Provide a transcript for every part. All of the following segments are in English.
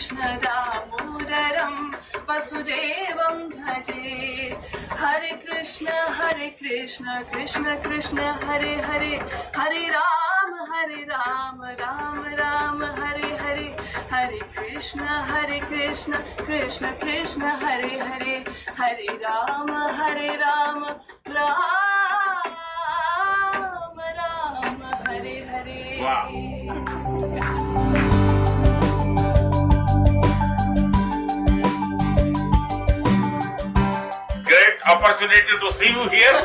Krishna Damodaram Vasudevam Bhaje. Hare Krishna Krishna Krishna Hare Hare, Hare Ram Ram Ram Hare Hare, Hare Krishna Krishna Krishna Hare Hare, Hare Ram Ram Ram Hare Hare. Wow. Great opportunity to see you here.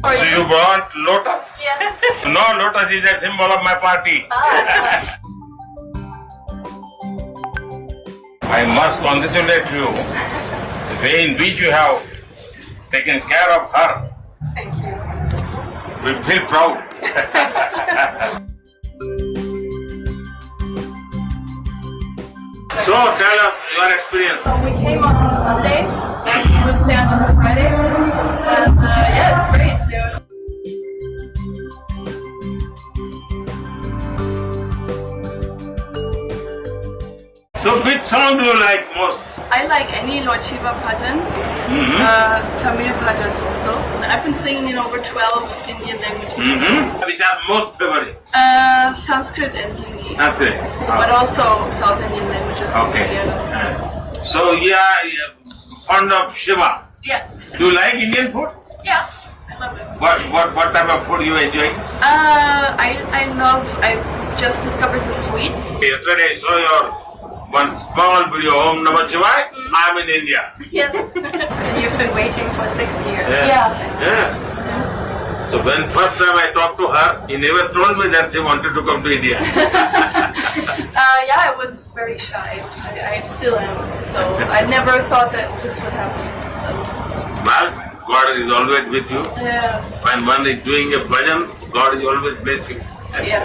So you brought lotus? Yes. No, lotus is a symbol of my party. I must congratulate you the way in which you have taken care of her. Thank you. We feel proud. So tell us your experience. So we came on Sunday and we would stay until Friday, and yeah, it's great. There was So which song do you like most? I like any Lord Shiva bhajan, Tamil bhajans also. I've been singing in over 12 Indian languages. Which are most favorite? Sanskrit and Hindi, That's it. but also South Indian languages. Okay. Yeah. So you're fond of Shiva. Yeah. Do you like Indian food? Yeah. I love it. What type of food you enjoy? I just discovered the sweets. Yesterday I saw your one small video, Om Namah Shivaya. I'm in India. Yes. You've been waiting for 6 years. Yeah. So when first time I talked to her, he never told me that she wanted to come to India. Yeah, I was very shy. I still am. So I never thought that this would happen. So Well, God is always with you. yeah. When one is doing a bhajan, God is always bless you. Yeah.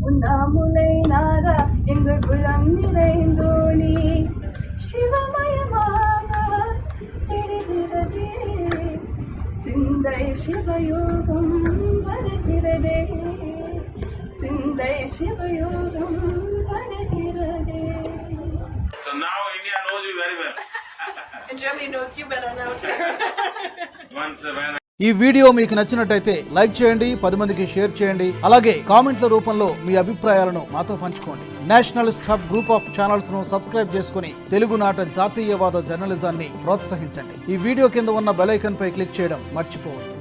Unnamulai நாதா எங்கள் புறம் நிறைந்தோனி சிவமயமாக தெரிகிறதே சிந்தை சிவயோகம் வருகிறதே சிந்தை சிவயோகம் வருகிறதே. So now India knows you very well. And Germany knows you better now too. Once when ఈ వీడియో మీకు నచ్చినట్టయితే లైక్ చేయండి, 10 మందికి షేర్ చేయండి. అలాగే కామెంట్ల రూపంలో మీ అభిప్రాయాలను మాతో పంచుకోండి. Nationalist hub group of channels ను సబ్స్క్రైబ్ చేసుకుని తెలుగునాట జాతీయవాద జర్నలిజాన్ని ప్రోత్సహించండి. ఈ వీడియో కింద ఉన్న బెల్ ఐకాన్ పై క్లిక్ చేయడం మర్చిపోవద్దు.